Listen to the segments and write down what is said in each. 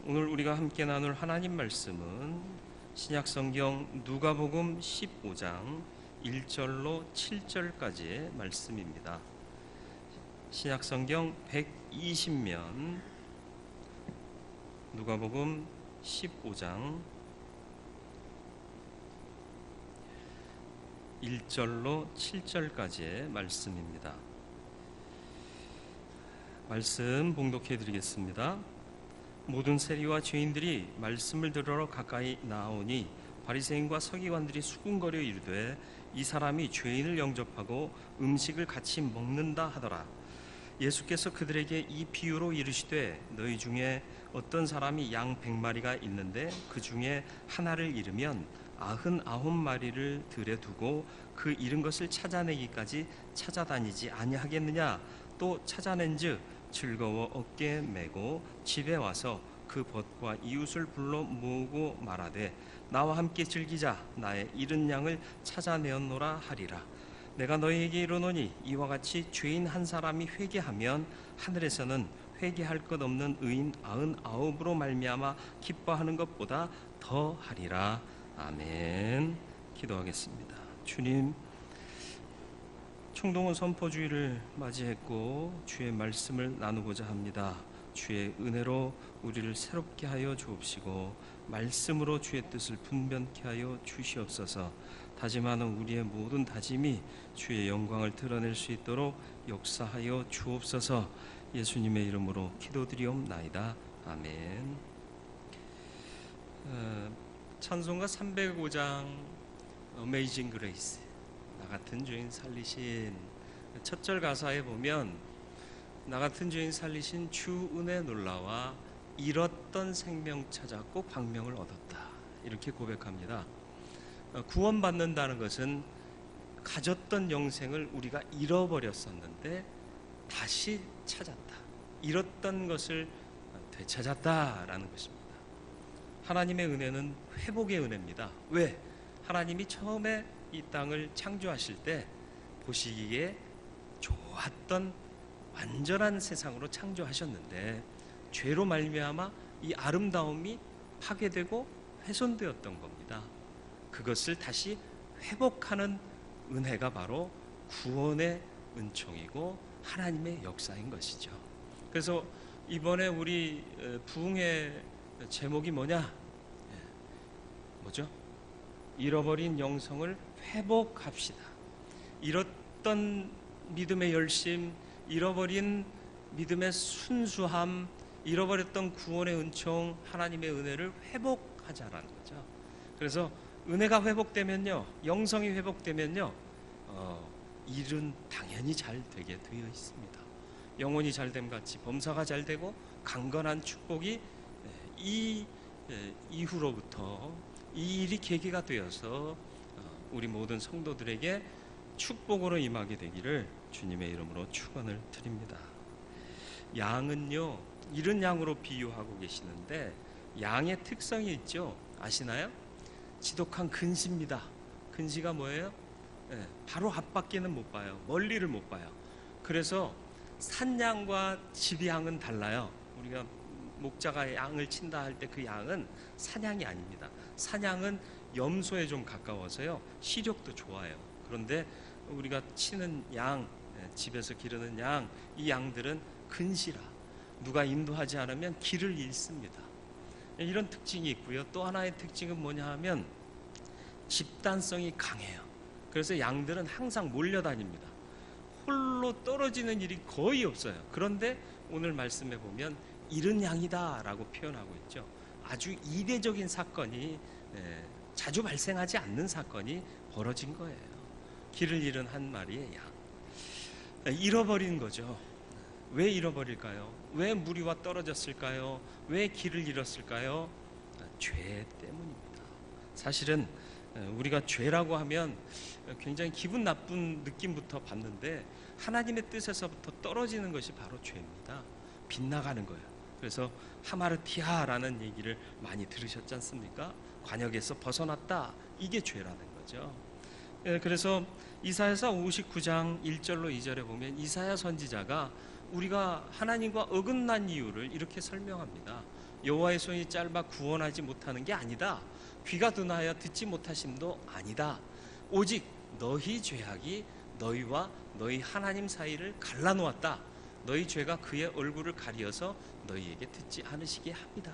오늘 우리가 함께 나눌 하나님 말씀은 신약성경 누가복음 15장 1절로 7절까지의 말씀입니다. 신약성경 120면 누가복음 15장 1절로 7절까지의 말씀입니다. 말씀 봉독해 드리겠습니다. 모든 세리와 죄인들이 말씀을 들으러 가까이 나오니 바리새인과 서기관들이 수군거려 이르되 이 사람이 죄인을 영접하고 음식을 같이 먹는다 하더라. 예수께서 그들에게 이 비유로 이르시되 너희 중에 어떤 사람이 양 100마리가 있는데 그 중에 하나를 잃으면 99마리를 들에 두고 그 잃은 것을 찾아내기까지 찾아다니지 아니하겠느냐. 또 찾아낸즉 즐거워 어깨에 메고 집에 와서 그 벗과 이웃을 불러 모으고 말하되 나와 함께 즐기자. 나의 잃은 양을 찾아내었노라 하리라. 내가 너희에게 이르노니 이와 같이 죄인 한 사람이 회개하면 하늘에서는 회개할 것 없는 의인 99으로 말미암아 기뻐하는 것보다 더 하리라. 아멘. 기도하겠습니다. 주님, 총동원 선포주의를 맞이했고 주의 말씀을 나누고자 합니다. 주의 은혜로 우리를 새롭게 하여 주옵시고 말씀으로 주의 뜻을 분변케 하여 주시옵소서. 다짐하는 우리의 모든 다짐이 주의 영광을 드러낼 수 있도록 역사하여 주옵소서. 예수님의 이름으로 기도드리옵나이다. 아멘. 찬송가 305장 Amazing Grace, 나 같은 죄인 살리신, 첫 절 가사에 보면 나 같은 죄인 살리신 주 은혜 놀라와 잃었던 생명 찾았고 광명을 얻었다, 이렇게 고백합니다. 구원받는다는 것은 가졌던 영생을 우리가 잃어버렸었는데 다시 찾았다, 잃었던 것을 되찾았다라는 것입니다. 하나님의 은혜는 회복의 은혜입니다. 왜? 하나님이 처음에 이 땅을 창조하실 때 보시기에 좋았던 완전한 세상으로 창조하셨는데 죄로 말미암아 이 아름다움이 파괴되고 훼손되었던 겁니다. 그것을 다시 회복하는 은혜가 바로 구원의 은총이고 하나님의 역사인 것이죠. 그래서 이번에 우리 부흥의 제목이 뭐냐? 뭐죠? 잃어버린 영성을 회복합시다. 잃었던 믿음의 열심, 잃어버린 믿음의 순수함, 잃어버렸던 구원의 은총, 하나님의 은혜를 회복하자라는 거죠. 그래서 은혜가 회복되면요, 영성이 회복되면요, 일은 당연히 잘 되게 되어 있습니다. 영혼이 잘됨 같이 범사가 잘 되고 강건한 축복이 이 이후로부터 이 일이 계기가 되어서 우리 모든 성도들에게 축복으로 임하게 되기를 주님의 이름으로 축원을 드립니다. 양은요, 잃은 양으로 비유하고 계시는데 양의 특성이 있죠. 아시나요? 지독한 근시입니다. 근시가 뭐예요? 바로 앞밖에는 못 봐요. 멀리를 못 봐요. 그래서 산양과 집양은 달라요. 우리가 목자가 양을 친다 할 때 그 양은 사냥이 아닙니다. 사냥은 염소에 좀 가까워서요, 시력도 좋아요. 그런데 우리가 치는 양, 집에서 기르는 양, 이 양들은 근시라, 누가 인도하지 않으면 길을 잃습니다. 이런 특징이 있고요. 또 하나의 특징은 뭐냐 하면 집단성이 강해요. 그래서 양들은 항상 몰려다닙니다. 홀로 떨어지는 일이 거의 없어요. 그런데 오늘 말씀해 보면 잃은 양이다 라고 표현하고 있죠. 아주 이례적인 사건이, 자주 발생하지 않는 사건이 벌어진 거예요. 길을 잃은 한 마리의 양, 잃어버린 거죠. 왜 잃어버릴까요? 왜 무리와 떨어졌을까요? 왜 길을 잃었을까요? 죄 때문입니다. 사실은 우리가 죄라고 하면 굉장히 기분 나쁜 느낌부터 받는데 하나님의 뜻에서부터 떨어지는 것이 바로 죄입니다. 빗나가는 거예요. 그래서 하마르티아라는 얘기를 많이 들으셨지 않습니까? 관역에서 벗어났다, 이게 죄라는 거죠. 그래서 이사야서 59장 1절로 2절에 보면 이사야 선지자가 우리가 하나님과 어긋난 이유를 이렇게 설명합니다. 여호와의 손이 짧아 구원하지 못하는 게 아니다. 귀가 둔하여 듣지 못하심도 아니다. 오직 너희 죄악이 너희와 너희 하나님 사이를 갈라놓았다. 너희 죄가 그의 얼굴을 가리어서 너희에게 듣지 않으시게 합니다.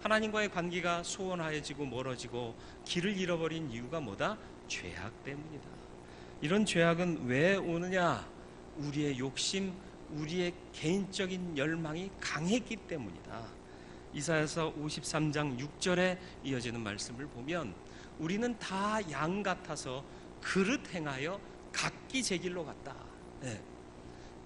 하나님과의 관계가 소원하여지고 멀어지고 길을 잃어버린 이유가 뭐다? 죄악 때문이다. 이런 죄악은 왜 오느냐? 우리의 욕심, 우리의 개인적인 열망이 강했기 때문이다. 이사야서 53장 6절에 이어지는 말씀을 보면 우리는 다 양 같아서 그릇 행하여 각기 제 길로 갔다.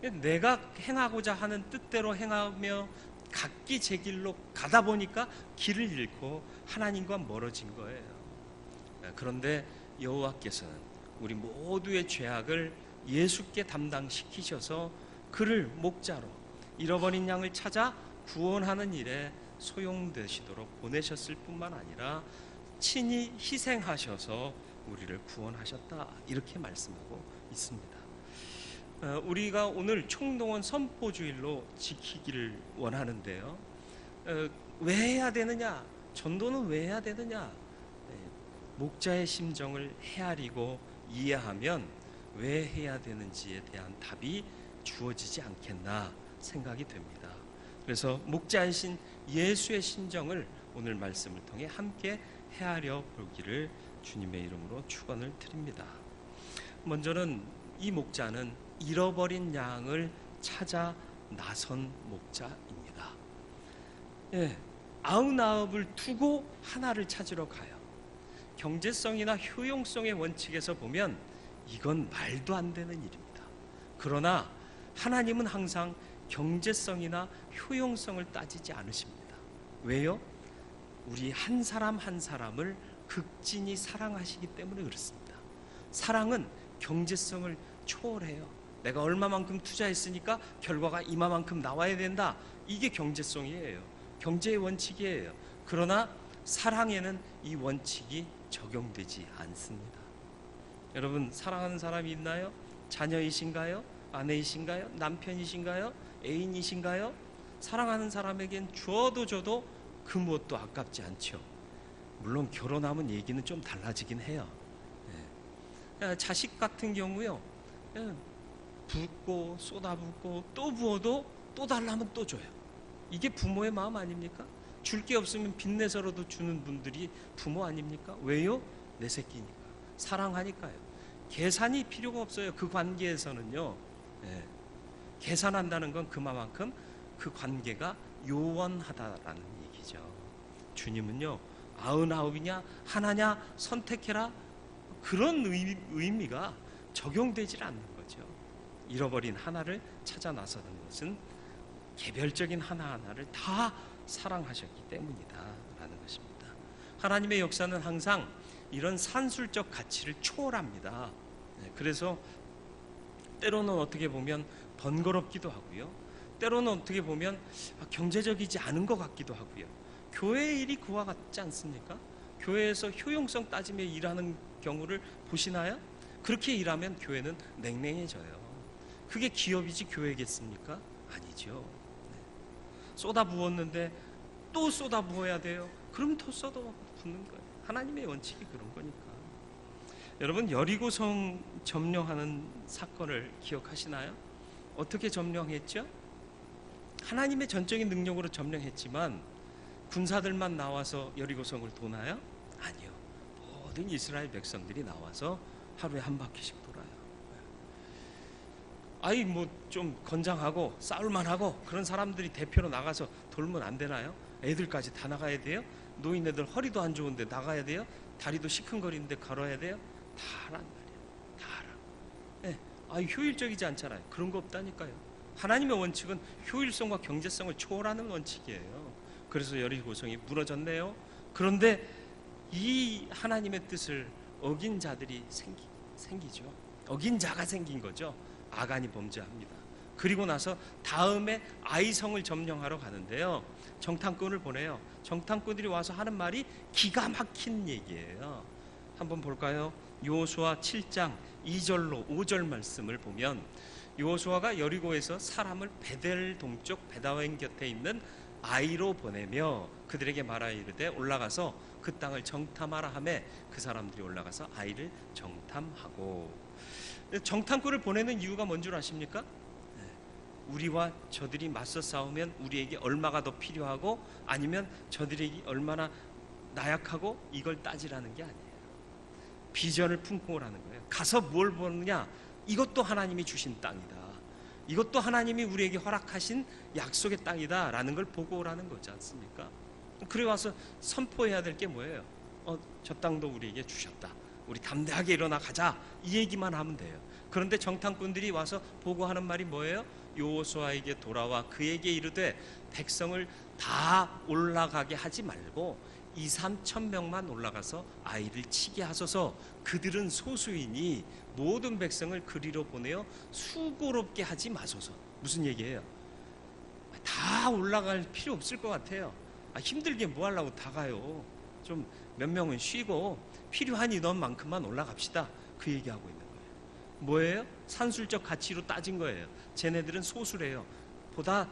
내가 행하고자 하는 뜻대로 행하며 각기 제 길로 가다 보니까 길을 잃고 하나님과 멀어진 거예요. 그런데 여호와께서는 우리 모두의 죄악을 예수께 담당시키셔서 그를 목자로 잃어버린 양을 찾아 구원하는 일에 소용되시도록 보내셨을 뿐만 아니라 친히 희생하셔서 우리를 구원하셨다. 이렇게 말씀하고 있습니다. 우리가 오늘 총동원 선포주일로 지키기를 원하는데요. 왜 해야 되느냐? 전도는 왜 해야 되느냐? 목자의 심정을 헤아리고 이해하면 왜 해야 되는지에 대한 답이 주어지지 않겠나 생각이 됩니다. 그래서 목자이신 예수의 심정을 오늘 말씀을 통해 함께 헤아려 보기를 주님의 이름으로 축원을 드립니다. 먼저는 이 목자는 잃어버린 양을 찾아 나선 목자입니다. 99을 두고 하나를 찾으러 가요. 경제성이나 효용성의 원칙에서 보면 이건 말도 안 되는 일입니다. 그러나 하나님은 항상 경제성이나 효용성을 따지지 않으십니다. 왜요? 우리 한 사람 한 사람을 극진히 사랑하시기 때문에 그렇습니다. 사랑은 경제성을 초월해요. 내가 얼마만큼 투자했으니까 결과가 이만큼 나와야 된다. 이게 경제성이에요. 경제의 원칙이에요. 그러나 사랑에는 이 원칙이 적용되지 않습니다. 여러분, 사랑하는 사람이 있나요? 자녀이신가요? 아내이신가요? 남편이신가요? 애인이신가요? 사랑하는 사람에겐 주어도 줘도 그 무엇도 아깝지 않죠. 물론 결혼하면 얘기는 좀 달라지긴 해요. 자식 같은 경우요, 붓고 쏟아붓고 또 부어도 또 달라면 또 줘요. 이게 부모의 마음 아닙니까? 줄 게 없으면 빚내서라도 주는 분들이 부모 아닙니까? 왜요? 내 새끼니까, 사랑하니까요. 계산이 필요가 없어요. 그 관계에서는요. 계산한다는 건 그만큼 그 관계가 요원하다라는 얘기죠. 주님은요, 99이냐 하나냐 선택해라, 그런 의미가 적용되질 않는 거죠. 잃어버린 하나를 찾아 나서는 것은 개별적인 하나하나를 다 사랑하셨기 때문이다라는 것입니다. 하나님의 역사는 항상 이런 산술적 가치를 초월합니다. 그래서 때로는 어떻게 보면 번거롭기도 하고요, 때로는 어떻게 보면 경제적이지 않은 것 같기도 하고요. 교회의 일이 그와 같지 않습니까? 교회에서 효용성 따지며 일하는 경우를 보시나요? 그렇게 일하면 교회는 냉랭해져요. 그게 기업이지 교회겠습니까? 아니죠. 쏟아 부었는데 또 쏟아 부어야 돼요. 그럼 더 쏟아 붓는 거예요. 하나님의 원칙이 그런 거니까. 여러분, 여리고성 점령하는 사건을 기억하시나요? 어떻게 점령했죠? 하나님의 전적인 능력으로 점령했지만 군사들만 나와서 여리고성을 도나요? 아니요. 모든 이스라엘 백성들이 나와서 하루에 한 바퀴씩 돌아요. 아이 뭐 좀 건장하고 싸울만하고 그런 사람들이 대표로 나가서 돌면 안 되나요? 애들까지 다 나가야 돼요? 노인네들 허리도 안 좋은데 나가야 돼요? 다리도 시큰거리는데 걸어야 돼요? 다 하란 말이에요. 다 하라. 효율적이지 않잖아요. 그런 거 없다니까요. 하나님의 원칙은 효율성과 경제성을 초월하는 원칙이에요. 그래서 여리고성이 무너졌네요. 그런데 이 하나님의 뜻을 어긴 자들이 생기죠. 어긴 자가 생긴 거죠. 아간이 범죄합니다. 그리고 나서 다음에 아이성을 점령하러 가는데요, 정탐꾼을 보내요. 정탐꾼들이 와서 하는 말이 기가 막힌 얘기예요. 한번 볼까요? 여호수아 7장 2절로 5절 말씀을 보면 여호수아가 여리고에서 사람을 베델 동쪽 베다웬 곁에 있는 아이로 보내며 그들에게 말하여 이르되 올라가서 그 땅을 정탐하라 하매 그 사람들이 올라가서 아이를 정탐하고. 정탐꾼을 보내는 이유가 뭔 줄 아십니까? 우리와 저들이 맞서 싸우면 우리에게 얼마가 더 필요하고 아니면 저들이 얼마나 나약하고 이걸 따지라는 게 아니에요. 비전을 품고 오라는 거예요. 가서 뭘 보느냐? 이것도 하나님이 주신 땅이다. 이것도 하나님이 우리에게 허락하신 약속의 땅이다 라는 걸 보고 오라는 거지 않습니까? 그래 와서 선포해야 될 게 뭐예요? 저 땅도 우리에게 주셨다. 우리 담대하게 일어나 가자. 이 얘기만 하면 돼요. 그런데 정탐꾼들이 와서 보고하는 말이 뭐예요? 여호수아에게 돌아와 그에게 이르되 백성을 다 올라가게 하지 말고 2-3천 명만 올라가서 아이를 치게 하소서. 그들은 소수이니 모든 백성을 그리로 보내어 수고롭게 하지 마소서. 무슨 얘기예요? 다 올라갈 필요 없을 것 같아요. 힘들게 뭐 하려고 다 가요. 좀 몇 명은 쉬고 필요한 인원만큼만 올라갑시다. 그 얘기하고 있는 거예요. 뭐예요? 산술적 가치로 따진 거예요. 쟤네들은 소수래요. 보다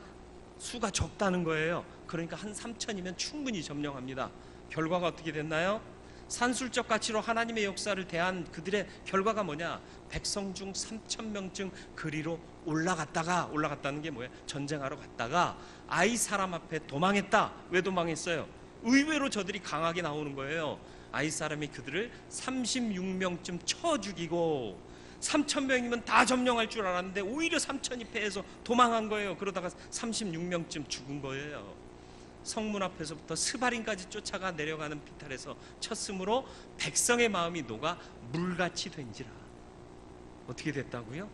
수가 적다는 거예요. 그러니까 한 3천이면 충분히 점령합니다. 결과가 어떻게 됐나요? 산술적 가치로 하나님의 역사를 대한 그들의 결과가 뭐냐? 백성 중 3천 명쯤 그리로 올라갔다는 게 뭐예요? 전쟁하러 갔다가 아이 사람 앞에 도망했다. 왜 도망했어요? 의외로 저들이 강하게 나오는 거예요. 아이 사람이 그들을 36명쯤 쳐 죽이고 3천 명이면 다 점령할 줄 알았는데 오히려 3천이 패해서 도망한 거예요. 그러다가 36명쯤 죽은 거예요. 성문 앞에서부터 스바림까지 쫓아가 내려가는 피탈에서 쳤으므로 백성의 마음이 녹아 물같이 된지라. 어떻게 됐다고요?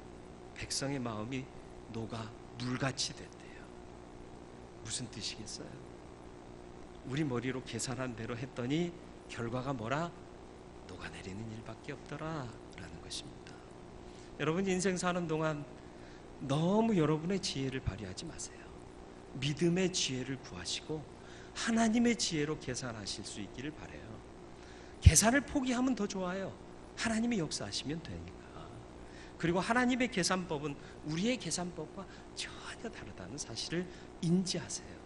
백성의 마음이 녹아 물같이 됐대요. 무슨 뜻이겠어요? 우리 머리로 계산한 대로 했더니 결과가 뭐라? 녹아내리는 일밖에 없더라 라는 것입니다. 여러분 인생 사는 동안 너무 여러분의 지혜를 발휘하지 마세요. 믿음의 지혜를 구하시고 하나님의 지혜로 계산하실 수 있기를 바라요. 계산을 포기하면 더 좋아요. 하나님이 역사하시면 되니까. 그리고 하나님의 계산법은 우리의 계산법과 전혀 다르다는 사실을 인지하세요.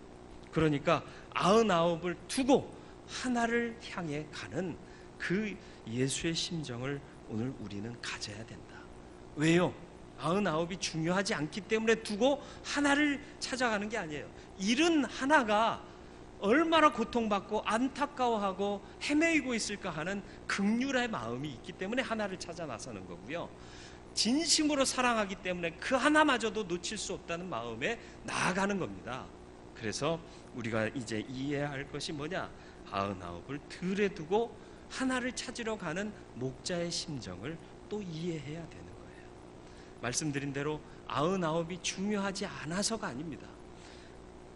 그러니까 99을 두고 하나를 향해 가는 그 예수의 심정을 오늘 우리는 가져야 된다. 왜요? 99이 중요하지 않기 때문에 두고 하나를 찾아가는 게 아니에요. 일은 하나가 얼마나 고통받고 안타까워하고 헤매이고 있을까 하는 긍휼의 마음이 있기 때문에 하나를 찾아 나서는 거고요. 진심으로 사랑하기 때문에 그 하나마저도 놓칠 수 없다는 마음에 나아가는 겁니다. 그래서 우리가 이제 이해해야 할 것이 뭐냐? 99을 들에 두고 하나를 찾으러 가는 목자의 심정을 또 이해해야 되는 거예요. 말씀드린 대로 99이 중요하지 않아서가 아닙니다.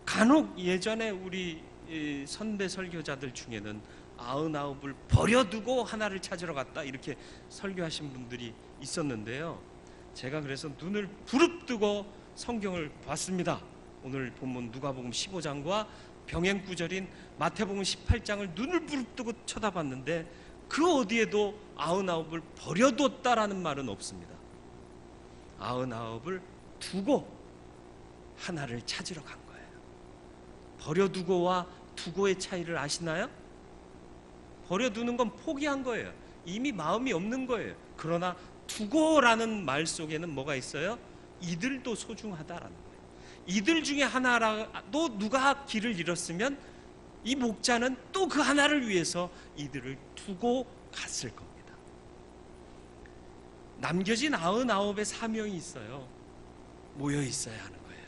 간혹 예전에 우리 선배 설교자들 중에는 99을 버려두고 하나를 찾으러 갔다 이렇게 설교하신 분들이 있었는데요. 제가 그래서 눈을 부릅뜨고 성경을 봤습니다. 오늘 본문 누가복음 15장과 병행 구절인 마태복음 18장을 눈을 부릅뜨고 쳐다봤는데 그 어디에도 99을 버려뒀다라는 말은 없습니다. 99을 두고 하나를 찾으러 간 거예요. 버려두고와 두고의 차이를 아시나요? 버려두는 건 포기한 거예요. 이미 마음이 없는 거예요. 그러나 두고라는 말 속에는 뭐가 있어요? 이들도 소중하다라는 거예요. 이들 중에 하나라도 누가 길을 잃었으면 이 목자는 또 그 하나를 위해서 이들을 두고 갔을 겁니다. 남겨진 99의 사명이 있어요. 모여 있어야 하는 거예요.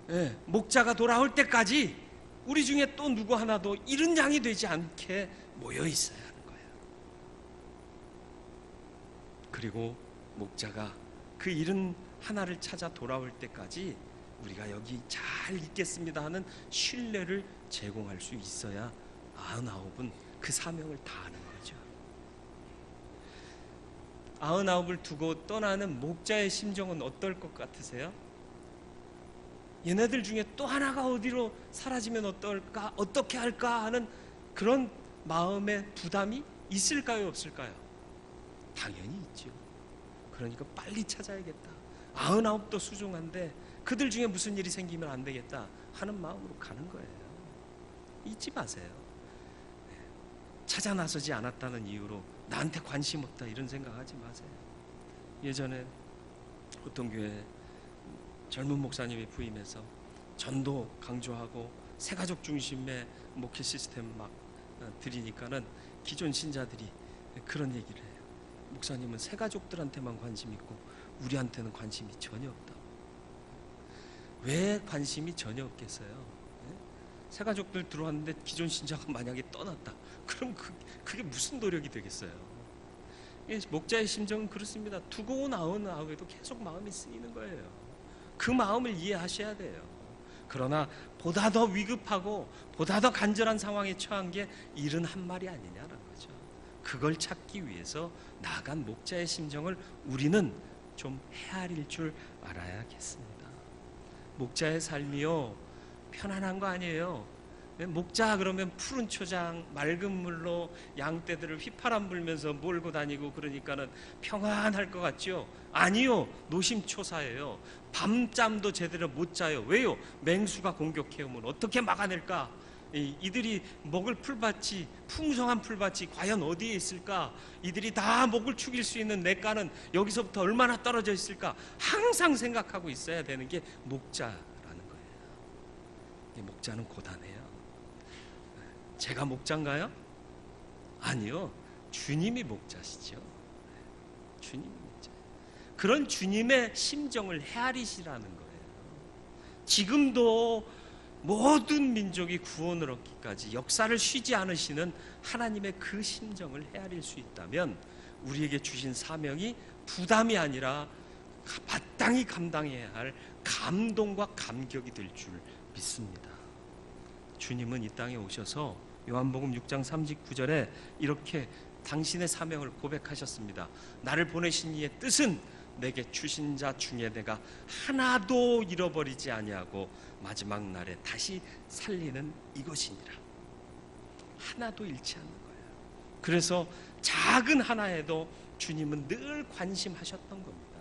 네, 목자가 돌아올 때까지 우리 중에 또 누구 하나도 잃은 양이 되지 않게 모여 있어야 하는 거예요. 그리고 목자가 그 잃은 하나를 찾아 돌아올 때까지 우리가 여기 잘 있겠습니다 하는 신뢰를 제공할 수 있어야 99은 그 사명을 다하는 거죠. 99을 두고 떠나는 목자의 심정은 어떨 것 같으세요? 얘네들 중에 또 하나가 어디로 사라지면 어떨까, 어떻게 할까 하는 그런 마음의 부담이 있을까요, 없을까요? 당연히 있죠. 그러니까 빨리 찾아야겠다. 99도 소중한데 그들 중에 무슨 일이 생기면 안 되겠다. 하는 마음으로 가는 거예요. 잊지 마세요. 찾아 나서지 않았다는 이유로 나한테 관심 없다 이런 생각하지 마세요. 예전에 어떤 교회 젊은 목사님이 부임해서 전도 강조하고 새가족 중심의 목회 시스템 막 드리니까는 기존 신자들이 그런 얘기를 해요. 목사님은 새가족들한테만 관심 있고 우리한테는 관심이 전혀 없다. 왜 관심이 전혀 없겠어요? 새가족들 들어왔는데 기존 신자가 만약에 떠났다. 그럼 그게 무슨 노력이 되겠어요? 목자의 심정은 그렇습니다. 두고 나오에도 계속 마음이 쓰이는 거예요. 그 마음을 이해하셔야 돼요. 그러나 보다 더 위급하고 보다 더 간절한 상황에 처한 게 일은 한 말이 아니냐는 거죠. 그걸 찾기 위해서 나아간 목자의 심정을 우리는 좀 헤아릴 줄 알아야겠습니다. 목자의 삶이요 편안한 거 아니에요. 목자 그러면 푸른 초장 맑은 물로 양떼들을 휘파람 불면서 몰고 다니고 그러니까는 평안할 것 같죠? 아니요, 노심초사예요. 밤잠도 제대로 못 자요. 왜요? 맹수가 공격해오면 어떻게 막아낼까? 이들이 먹을 풀밭이, 풍성한 풀밭이 과연 어디에 있을까? 이들이 다 목을 축일 수 있는 냇가는 여기서부터 얼마나 떨어져 있을까? 항상 생각하고 있어야 되는 게 목자라는 거예요. 목자는 고단해요. 제가 목자인가요? 아니요, 주님이 목자시죠. 주님이 목자예요. 그런 주님의 심정을 헤아리시라는 거예요. 지금도 모든 민족이 구원을 얻기까지 역사를 쉬지 않으시는 하나님의 그 심정을 헤아릴 수 있다면 우리에게 주신 사명이 부담이 아니라 마땅히 감당해야 할 감동과 감격이 될 줄 믿습니다. 주님은 이 땅에 오셔서 요한복음 6장 39절에 이렇게 당신의 사명을 고백하셨습니다. 나를 보내신 이의 뜻은 내게 주신 자 중에 내가 하나도 잃어버리지 아니하고 마지막 날에 다시 살리는 이것이니라. 하나도 잃지 않는 거예요. 그래서 작은 하나에도 주님은 늘 관심하셨던 겁니다.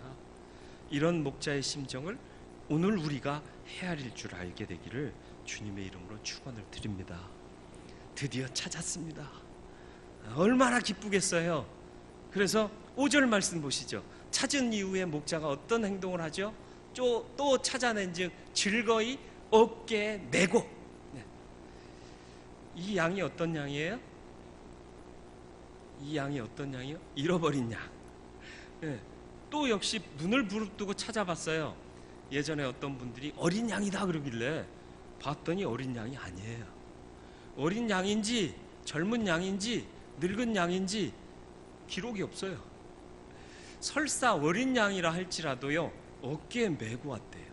이런 목자의 심정을 오늘 우리가 헤아릴 줄 알게 되기를 주님의 이름으로 축원을 드립니다. 드디어 찾았습니다. 얼마나 기쁘겠어요. 그래서 5절 말씀 보시죠. 찾은 이후에 목자가 어떤 행동을 하죠? 또 찾아낸즉 즐거이 어깨에 메고. 이 양이 어떤 양이에요? 이 양이 어떤 양이요? 잃어버린 양. 또 역시 눈을 부릅뜨고 찾아봤어요. 예전에 어떤 분들이 어린 양이다 그러길래 봤더니 어린 양이 아니에요. 어린 양인지 젊은 양인지 늙은 양인지 기록이 없어요. 설사 어린 양이라 할지라도요 어깨에 메고 왔대요.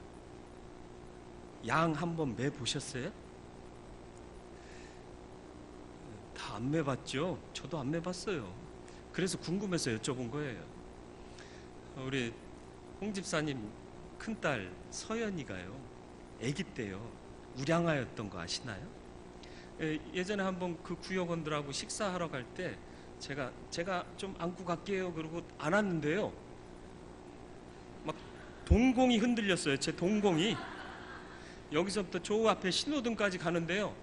양 한번 매 보셨어요? 다 안 매봤죠? 저도 안 매봤어요. 그래서 궁금해서 여쭤본 거예요. 우리 홍 집사님 큰딸 서연이가요 아기 때요 우량아였던 거 아시나요? 예전에 한번 그 구역원들하고 식사하러 갈 때 제가 좀 안고 갈게요 그러고 안았는데요 막 동공이 흔들렸어요. 제 동공이 여기서부터 저 앞에 신호등까지 가는데요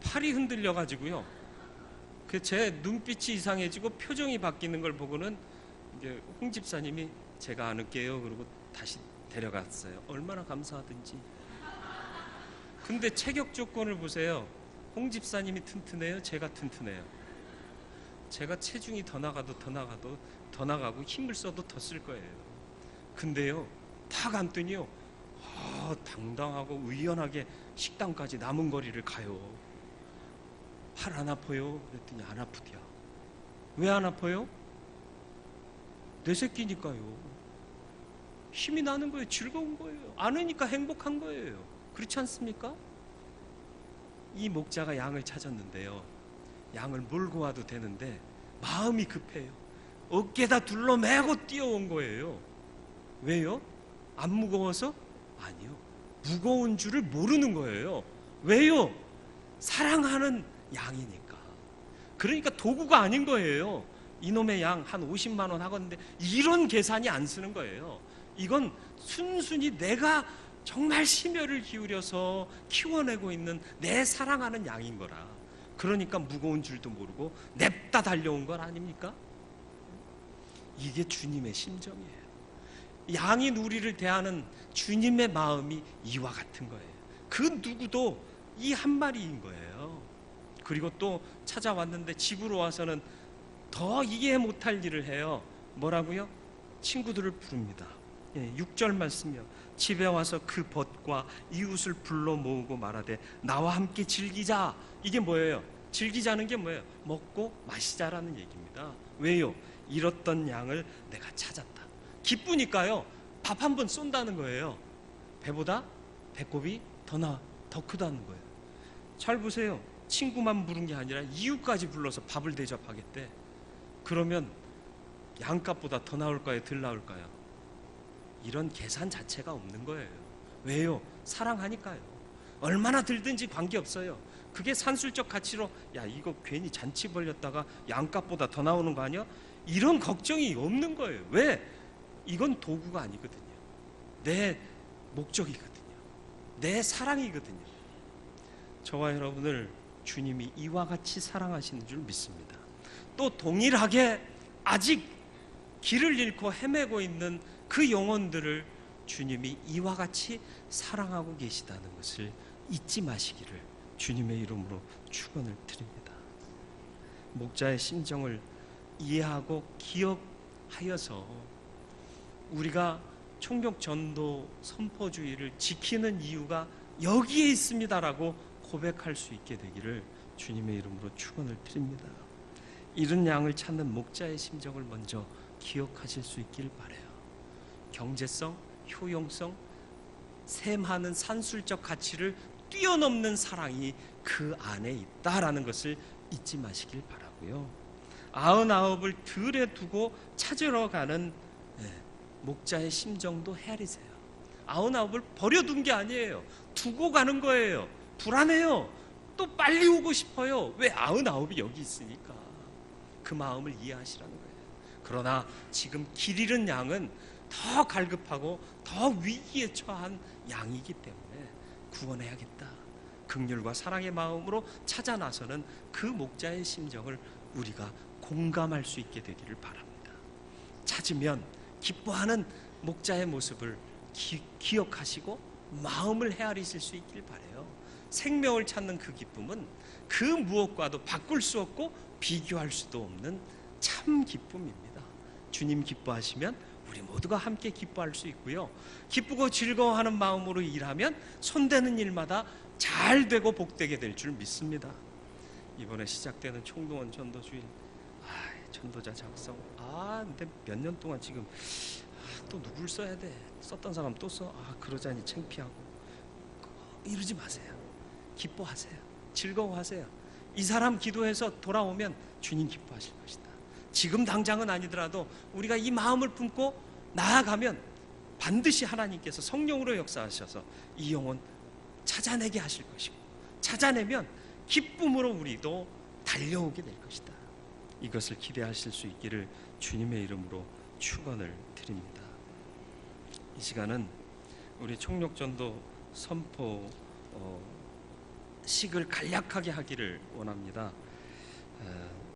팔이 흔들려 가지고요 제 눈빛이 이상해지고 표정이 바뀌는 걸 보고는 이제 홍 집사님이 제가 안을게요 그러고 다시 데려갔어요. 얼마나 감사하든지. 근데 체격 조건을 보세요. 홍 집사님이 튼튼해요? 제가 튼튼해요? 제가 체중이 더 나가고 힘을 써도 더 쓸 거예요. 근데요 탁 앉더니요 당당하고 의연하게 식당까지 남은 거리를 가요. 팔 안 아파요? 그랬더니 안 아프대요. 왜 안 아파요? 내 새끼니까요. 힘이 나는 거예요. 즐거운 거예요. 안으니까 행복한 거예요. 그렇지 않습니까? 이 목자가 양을 찾았는데요 양을 몰고 와도 되는데 마음이 급해요. 어깨에다 둘러매고 뛰어온 거예요. 왜요? 안 무거워서? 아니요, 무거운 줄을 모르는 거예요. 왜요? 사랑하는 양이니까. 그러니까 도구가 아닌 거예요. 이놈의 양 한 50만 원 하겠는데 이런 계산이 안 쓰는 거예요. 이건 순순히 내가 정말 심혈을 기울여서 키워내고 있는 내 사랑하는 양인 거라. 그러니까 무거운 줄도 모르고 냅다 달려온 것 아닙니까? 이게 주님의 심정이에요. 양인 우리를 대하는 주님의 마음이 이와 같은 거예요. 그 누구도 이 한 마리인 거예요. 그리고 또 찾아왔는데 집으로 와서는 더 이해 못할 일을 해요. 뭐라고요? 친구들을 부릅니다. 6절 말씀이요. 집에 와서 그 벗과 이웃을 불러 모으고 말하되 나와 함께 즐기자. 이게 뭐예요? 즐기자는 게 뭐예요? 먹고 마시자라는 얘기입니다. 왜요? 잃었던 양을 내가 찾았다. 기쁘니까요. 밥 한 번 쏜다는 거예요. 배보다 배꼽이 더 크다는 거예요. 잘 보세요. 친구만 부른 게 아니라 이웃까지 불러서 밥을 대접하겠대. 그러면 양값보다 더 나올까요? 덜 나올까요? 이런 계산 자체가 없는 거예요. 왜요? 사랑하니까요. 얼마나 들든지 관계없어요. 그게 산술적 가치로 야 이거 괜히 잔치 벌렸다가 양값보다 더 나오는 거 아니야? 이런 걱정이 없는 거예요. 왜? 이건 도구가 아니거든요. 내 목적이거든요. 내 사랑이거든요. 저와 여러분을 주님이 이와 같이 사랑하시는 줄 믿습니다. 또 동일하게 아직 길을 잃고 헤매고 있는 그 영혼들을 주님이 이와 같이 사랑하고 계시다는 것을 잊지 마시기를 주님의 이름으로 축원을 드립니다. 목자의 심정을 이해하고 기억하여서 우리가 총격 전도 선포주의를 지키는 이유가 여기에 있습니다라고 고백할 수 있게 되기를 주님의 이름으로 축원을 드립니다. 잃은 양을 찾는 목자의 심정을 먼저 기억하실 수 있길 바라요. 경제성, 효용성, 셈하는 산술적 가치를 뛰어넘는 사랑이 그 안에 있다라는 것을 잊지 마시길 바라고요. 99을 들에 두고 찾으러 가는 목자의 심정도 헤아리세요. 99을 버려둔 게 아니에요. 두고 가는 거예요. 불안해요. 또 빨리 오고 싶어요. 왜? 99이 여기 있으니까. 그 마음을 이해하시라는 거예요. 그러나 지금 길 잃은 양은 더 갈급하고 더 위기에 처한 양이기 때문에 구원해야겠다. 긍휼과 사랑의 마음으로 찾아 나서는 그 목자의 심정을 우리가 공감할 수 있게 되기를 바랍니다. 찾으면 기뻐하는 목자의 모습을 기억하시고 마음을 헤아리실 수 있길 바라요. 생명을 찾는 그 기쁨은 그 무엇과도 바꿀 수 없고 비교할 수도 없는 참 기쁨입니다. 주님 기뻐하시면 우리 모두가 함께 기뻐할 수 있고요. 기쁘고 즐거워하는 마음으로 일하면 손대는 일마다 잘 되고 복되게 될 줄 믿습니다. 이번에 시작되는 총동원 전도주일, 전도자 작성. 근데 몇 년 동안 지금 또 누굴 써야 돼? 썼던 사람 또 써. 그러자니 창피하고. 이러지 마세요. 기뻐하세요. 즐거워하세요. 이 사람 기도해서 돌아오면 주님 기뻐하실 것이다. 지금 당장은 아니더라도 우리가 이 마음을 품고 나아가면 반드시 하나님께서 성령으로 역사하셔서 이 영혼 찾아내게 하실 것이고, 찾아내면 기쁨으로 우리도 달려오게 될 것이다. 이것을 기대하실 수 있기를 주님의 이름으로 축원을 드립니다. 이 시간은 우리 총력전도 선포 식을 간략하게 하기를 원합니다.